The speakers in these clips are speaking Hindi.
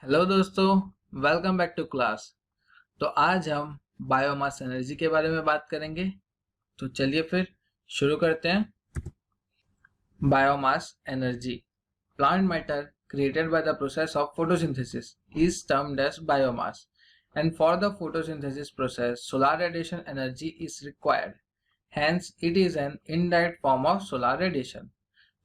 हेलो दोस्तों, वेलकम बैक टू क्लास। तो आज हम बायोमास एनर्जी के बारे में बात करेंगे। तो चलिए फिर शुरू करते हैं। Biomass energy, plant matter created by the process of photosynthesis is termed as biomass, and for the photosynthesis process solar radiation energy is required, hence it is an indirect form of solar radiation।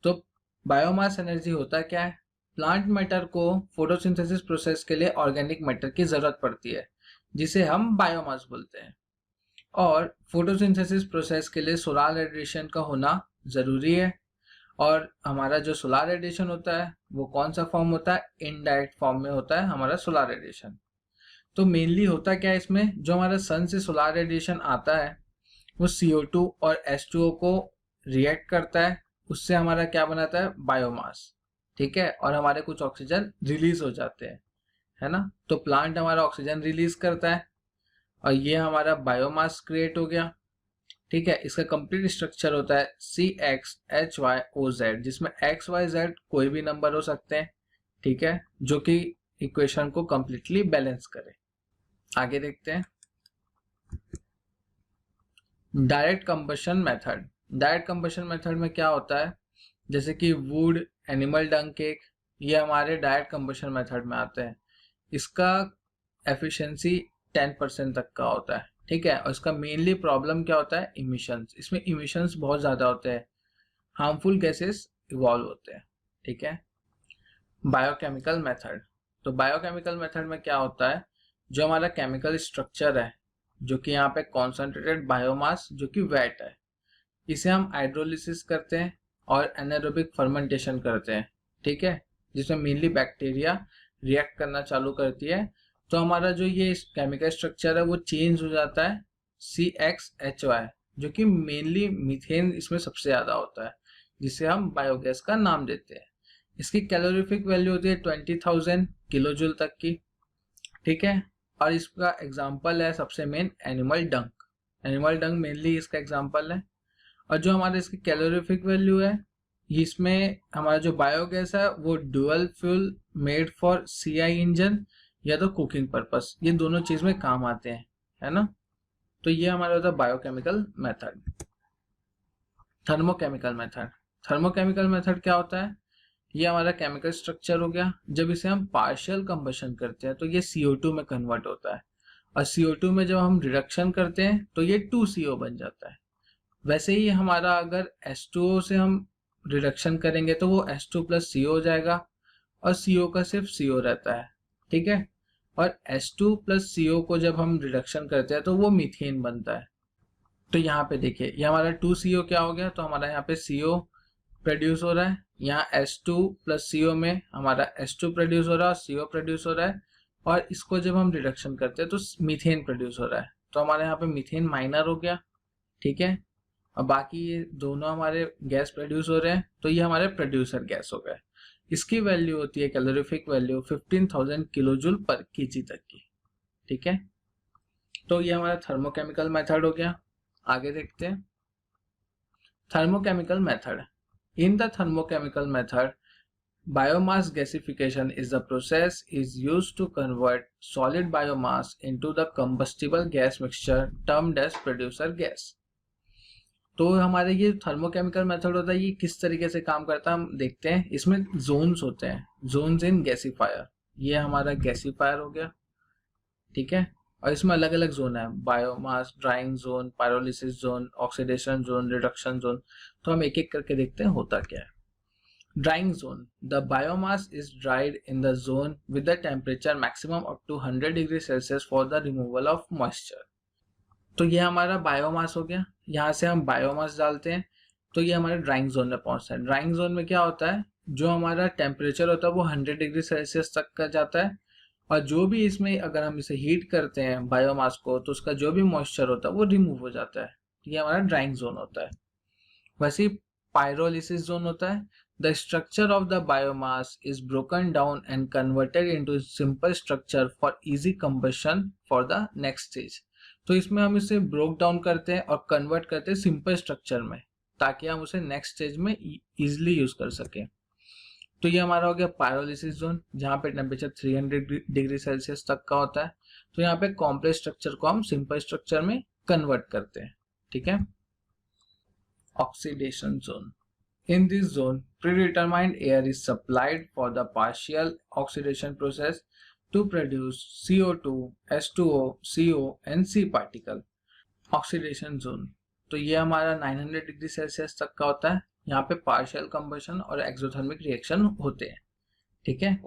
तो बायोमास एनर्जी होता क्या है? प्लांट मैटर को फोटोसिंथेसिस प्रोसेस के लिए ऑर्गेनिक मैटर की जरूरत पड़ती है, जिसे हम बायोमास बोलते हैं। और फोटोसिंथेसिस प्रोसेस के लिए सोलर रेडिएशन का होना जरूरी है। और हमारा जो सोलर रेडिएशन होता है वो कौन सा फॉर्म होता है? इनडायरेक्ट फॉर्म में होता है हमारा सोलर रेडिएशन। तो मेनली होता क्या है इसमें? जो हमारा सन से सोलर रेडिएशन आता है वो CO2 और H2O को रिएक्ट करता है, उससे हमारा क्या बनाता है? बायोमास। ठीक है, और हमारे कुछ ऑक्सीजन रिलीज हो जाते हैं, है ना। तो प्लांट हमारा ऑक्सीजन रिलीज करता है और ये हमारा बायोमास क्रिएट हो गया। ठीक है, इसका कंप्लीट स्ट्रक्चर होता है CXHYOZ, जिसमें XYZ कोई भी नंबर हो सकते हैं। ठीक है, जो कि इक्वेशन को कंप्लीटली बैलेंस करे। आगे देखते हैं direct combustion method. Direct combustion method में क्या होता है? जैसे कि वुड, एनिमल डंग केक, ये हमारे डायरेक्ट कंबशन मेथड में आते हैं। इसका एफिशिएंसी 10% तक का होता है। ठीक है, और इसका मेनली प्रॉब्लम क्या होता है? इमिशंस। इसमें इमिशंस बहुत ज़्यादा होते हैं, हार्मफुल गैसेस इवॉल्व होते हैं। ठीक है, बायोकेमिकल मेथड। तो बायोकेमिकल मेथड में क्या होता है? जो हमारा केमिकल स्ट्रक्चर है, जो कि यहाँ पे कॉन्सेंट्रेटेड बायोमास जो कि वेट है, इसे हम हाइड्रोलिसिस करते हैं और एनारोबिक फर्मेंटेशन करते हैं। ठीक है, जिसमें मेनली बैक्टीरिया रिएक्ट करना चालू करती है। तो हमारा जो ये केमिकल स्ट्रक्चर है वो चेंज हो जाता है CXHY, जो कि मेनली मीथेन इसमें सबसे ज़्यादा होता है, जिसे हम बायोगैस का नाम देते हैं। इसकी कैलोरीफिक वैल्यू होती है 20,000 किलोजूल तक की। ठीक है, और इसका एग्जाम्पल है सबसे मेन एनिमल डंग। एनिमल डंग मेनली इसका एग्जाम्पल है। और जो हमारे इसकी कैलोरीफिक वैल्यू है, इसमें हमारा जो बायोगैस है वो dual fuel made for CI engine या तो कुकिंग पर्पस, ये दोनों चीज में काम आते हैं, है ना। तो ये हमारा होता है biochemical method. Thermochemical method. Thermochemical method क्या होता है? ये हमारा केमिकल स्ट्रक्चर हो गया। जब इसे हम पार्शियल कंबशन करते हैं तो ये CO2 में कन्वर्ट होता है, और CO2 में जब हम रिडक्शन करते हैं तो ये 2CO बन जाता है। वैसे ही हमारा अगर H2O से हम रिडक्शन करेंगे तो वो H2 प्लस CO हो जाएगा, और CO का सिर्फ CO रहता है। ठीक है, और H2 प्लस CO को जब हम रिडक्शन करते हैं तो वो मीथेन बनता है। तो यहाँ पे देखिए, ये हमारा 2CO क्या हो गया? तो हमारा यहाँ पे CO प्रोड्यूस हो रहा है, यहाँ H2 प्लस CO में हमारा H2 प्रोड्यूस हो रहा है और CO प्रोड्यूस हो रहा है, और इसको जब हम रिडक्शन करते हैं तो मीथेन प्रोड्यूस हो रहा है। तो हमारे यहाँ पे मीथेन माइनर हो गया। ठीक है, और बाकी ये दोनों हमारे गैस प्रोड्यूस हो रहे हैं, तो ये हमारे प्रोड्यूसर गैस हो गए। इसकी वैल्यू होती है कैलोरीफिक वैल्यू 15,000 किलोजूल पर केजी तक की। ठीक है, तो ये हमारा थर्मोकेमिकल मेथड हो गया। आगे देखते हैं thermochemical method. In the thermochemical method, biomass gasification is the process is used to convert solid biomass into the combustible gas mixture termed as producer gas। तो हमारे ये थर्मोकेमिकल मेथड होता है, ये किस तरीके से काम करता है हम देखते हैं। इसमें जोन्स होते हैं, जोन्स इन गैसीफायर। ये हमारा गैसीफायर हो गया। ठीक है, और इसमें अलग अलग जोन है, biomass drawing zone, pyrolysis zone, oxidation zone, reduction zone. तो हम एक एक करके देखते हैं होता क्या है। Drying zone, the biomass is dried in the zone with the temperature maximum up to 100 degree celsius for the removal of moisture. तो ये हमारा बायोमास हो गया, यहाँ से हम बायोमास डालते हैं तो ये हमारे ड्राइंग जोन में पहुंचता है। ड्राइंग जोन में क्या होता है? जो हमारा टेम्परेचर होता है वो 100 डिग्री सेल्सियस तक का जाता है, और जो भी इसमें अगर हम इसे हीट करते हैं बायोमास को तो उसका जो भी मॉइस्चर होता है वो रिमूव हो जाता है। ये हमारा ड्राइंग जोन होता है। वैसे पायरोलिसिस जोन होता है, the structure of the biomass is broken down and converted into simple structure for easy combustion for the next stage. तो इसमें हम इसे ब्रोक डाउन करते हैं और कन्वर्ट करते हैं सिंपल स्ट्रक्चर में, ताकि हम उसे नेक्स्ट स्टेज में इजिली यूज कर सकें। तो ये हमारा हो गया पायरोलिसिस जोन, जहाँ पे टेम्परेचर 300 डिग्री सेल्सियस तक का होता है। तो यहाँ पे कॉम्प्लेक्स स्ट्रक्चर को हम सिंपल स्ट्रक्चर में कन्वर्ट करते हैं, ठीक है। Oxidation zone, in this zone predetermined air is supplied for the partial oxidation process to produce CO2, H2O, CO and C particle। Oxidation zone, तो ये हमारा 900 डिग्री सेल्सियस तक का होता है। यहाँ पे पार्शियल कंबशन और एक्सोथर्मिक रिएक्शन होते हैं, ठीक है।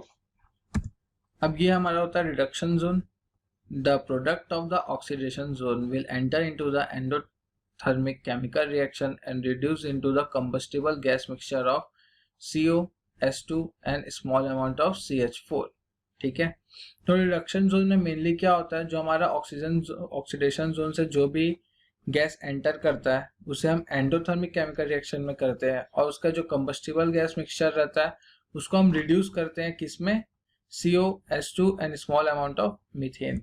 अब ये हमारा होता है reduction zone. The product of the oxidation zone will enter into the endothermic chemical reaction and reduce into the combustible gas mixture of CO, H2 and small amount of CH4, ठीक है। तो रिडक्शन जोन में मेनली क्या होता है, जो हमारा ऑक्सीडेशन जोन से जो भी गैस एंटर करता है उसे हम एंडोथर्मिक केमिकल रिएक्शन में करते हैं, और उसका जो कंबस्टिबल गैस मिक्सचर रहता है उसको हम रिड्यूस करते हैं किसमें, CO, H2 and small amount of methane.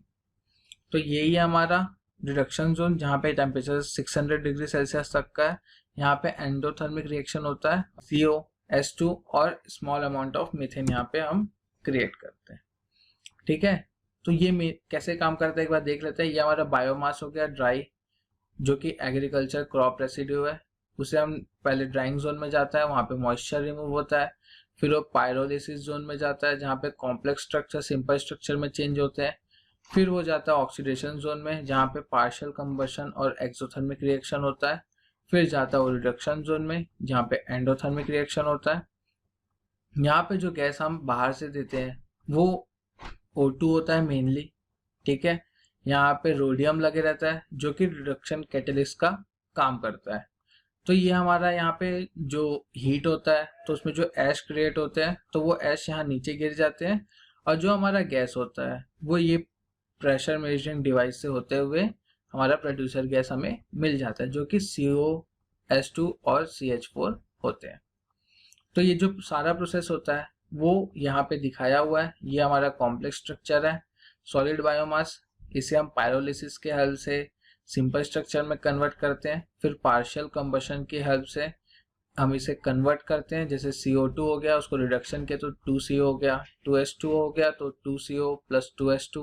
तो यही है हमारा रिडक्शन जोन, जहाँ पे टेम्परेचर 600 डिग्री सेल्सियस तक का है। यहाँ पे एंडोथर्मिक रिएक्शन होता है, CO, H2 और स्मॉल अमाउंट ऑफ मीथेन यहाँ पे हम क्रिएट करते हैं, ठीक है। तो ये कैसे काम करता है एक बार देख लेते हैं। ये हमारा बायोमास हो गया ड्राई, जो कि एग्रीकल्चर क्रॉप रेसिड्यू है। उसे हम पहले ड्राइंग जोन में जाता है, वहाँ पे मॉइस्चर रिमूव होता है। फिर वो पायरोलिसिस जोन में जाता है, जहाँ पे कॉम्प्लेक्स स्ट्रक्चर सिंपल स्ट्रक्चर में चेंज होते हैं। फिर वो जाता है ऑक्सीडेशन जोन में, जहाँ पे पार्शियल कंबशन और एक्सोथर्मिक रिएक्शन होता है। फिर जाता है वो रिडक्शन जोन में, जहाँ पे एंडोथर्मिक रिएक्शन होता है। यहाँ पे जो गैस हम बाहर से देते हैं वो O2 होता है मेनली, ठीक है। यहाँ पे रोडियम लगे रहता है, जो कि रिडक्शन कैटलिस्ट का काम करता है। तो ये हमारा यहाँ पे जो हीट होता है, तो उसमें जो ऐश क्रिएट होते हैं, तो वो ऐश यहाँ नीचे गिर जाते हैं, और जो हमारा गैस होता है वो ये प्रेशर मेजरिंग डिवाइस से होते हुए हमारा प्रोड्यूसर गैस हमें मिल जाता है, जो कि CO, H2 और CH4 होते हैं। तो ये जो सारा प्रोसेस होता है वो यहाँ पे दिखाया हुआ है। ये हमारा कॉम्प्लेक्स स्ट्रक्चर है सॉलिड बायोमास। इसे हम पायरोलिसिस के हेल्प से सिंपल स्ट्रक्चर में कन्वर्ट करते हैं। फिर पार्शियल कंबशन की हेल्प से हम इसे कन्वर्ट करते हैं, जैसे CO2 हो गया, उसको रिडक्शन के तो 2CO हो गया, 2H2 हो गया तो 2CO प्लस 2H2,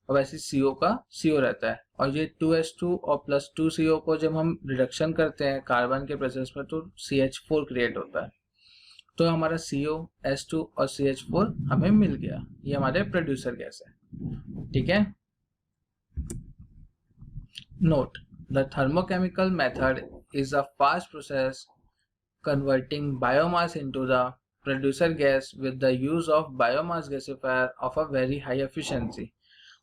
और वैसे CO का CO रहता है। और ये 2H2 और प्लस 2CO को जब हम रिडक्शन करते हैं कार्बन के प्रोसेस में, तो CH4 क्रिएट होता है। तो हमारा CO, H2 और CH4 हमें मिल गया। ये हमारे प्रोड्यूसर गैस है, ठीक है। Note, the thermochemical method is a fast process converting biomass into the producer gas with the use of biomass gasifier of a very high efficiency।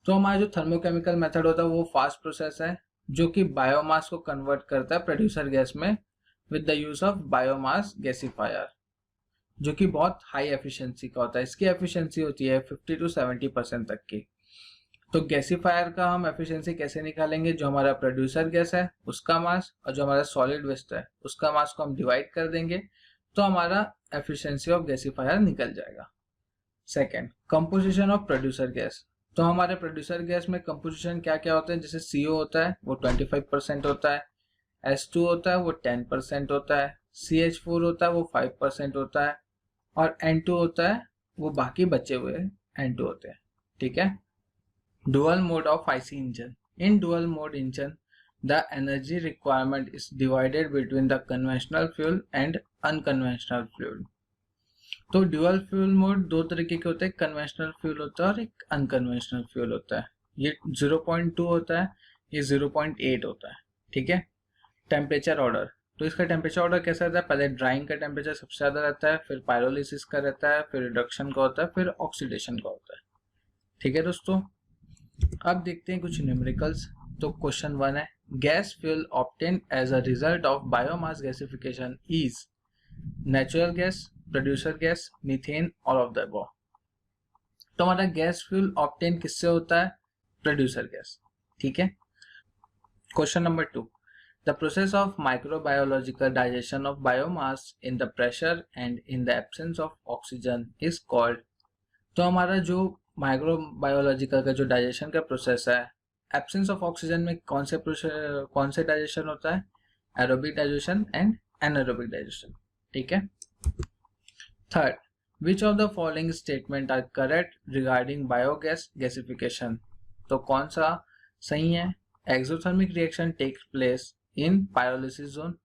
तो हमारा जो थर्मोकेमिकल मेथड होता है वो फास्ट प्रोसेस है, जो कि बायोमास को कन्वर्ट करता है प्रोड्यूसर गैस में with the use of biomass gasifier, जो कि बहुत हाई एफिशिएंसी का होता है। इसकी एफिशिएंसी होती है 50 to 70% तक की। तो गैसिफायर का हम एफिशिएंसी कैसे निकालेंगे, जो हमारा प्रोड्यूसर गैस है उसका मास और जो हमारा सॉलिड वेस्ट है उसका मास को हम डिवाइड कर देंगे, तो हमारा एफिशिएंसी ऑफ गैसिफायर निकल जाएगा। Second, composition of producer gas. तो हमारे प्रोड्यूसर गैस में कंपोजिशन क्या क्या होता है, जैसे CO होता है वो 25% होता है, H2 होता है वो 10% होता है, CH4 होता है वो 5% होता है, और N2 होता है वो बाकी बचे हुए N2 होते हैं, ठीक है। Dual mode of IC engine. In dual mode engine, the energy requirement is divided between the conventional fuel and unconventional fuel। तो ड्यूअल फ्यूल मोड दो तरीके के होते हैं, कन्वेंशनल फ्यूल होता है और एक अनकन्वेंशनल फ्यूल होता है। ये 0.2 होता है, ये 0.8 होता है, ठीक है। टेम्परेचर ऑर्डर, तो इसका टेम्परेचर ऑर्डर कैसा रहता है, पहले ड्राइंग का टेम्परेचर सबसे ज़्यादा रहता है, फिर पायरोलिसिस का रहता है, फिर रिडक्शन का होता है, फिर ऑक्सीडेशन का होता है, ठीक है दोस्तों। अब देखते हैं कुछ न्यूमेरिकल्स। तो क्वेश्चन 1 है, gas fuel obtain as a result of biomass gasification is natural gas, producer gas, methane, all of the above. तो हमारा गैस फ्यूल ऑब्टेन किससे होता है, प्रोड्यूसर गैस, ठीक है। Question number 2, the process of microbiological digestion of biomass in the pressure and in the absence of oxygen is called. तो हमारा जो माइक्रोबायोलॉजिकल का जो डाइजेशन का प्रोसेस है, एब्सेंस ऑफ ऑक्सीजन में कौन से डाइजेशन होता है, aerobic digestion and anaerobic digestion, ठीक है। Third, which of the following statement are correct regarding biogas gasification. तो कौन सा सही है? Exothermic reaction takes place in pyrolysis zone,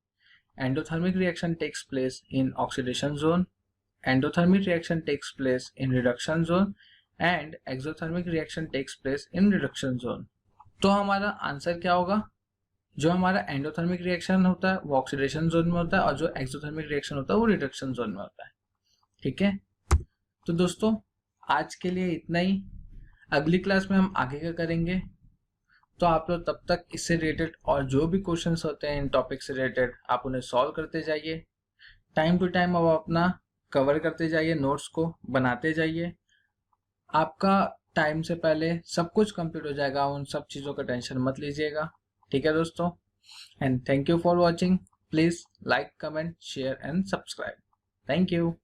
endothermic reaction takes place in oxidation zone, endothermic reaction takes place in reduction zone and exothermic reaction takes place in reduction zone. तो हमारा आंसर क्या होगा? जो हमारा एंडोथर्मिक रिएक्शन होता है वो ऑक्सीडेशन जोन में होता है और जो एक्सोथर्मिक रिएक्शन होता है वो रिडक्शन जोन में होता है। ठीक है, तो दोस्तों आज के लिए इतना ही। अगली क्लास में हम आगे का करेंगे। तो आप लोग तब तक इससे रिलेटेड और जो भी क्वेश्चंस होते हैं इन टॉपिक से रिलेटेड आप उन्हें सॉल्व करते जाइए। टाइम टू टाइम अब अपना कवर करते जाइए, नोट्स को बनाते जाइए। आपका टाइम से पहले सब कुछ कंप्लीट हो जाएगा, उन सब चीज़ों का टेंशन मत लीजिएगा। ठीक है दोस्तों, and thank you for watching. Please like, comment, share and subscribe. Thank you.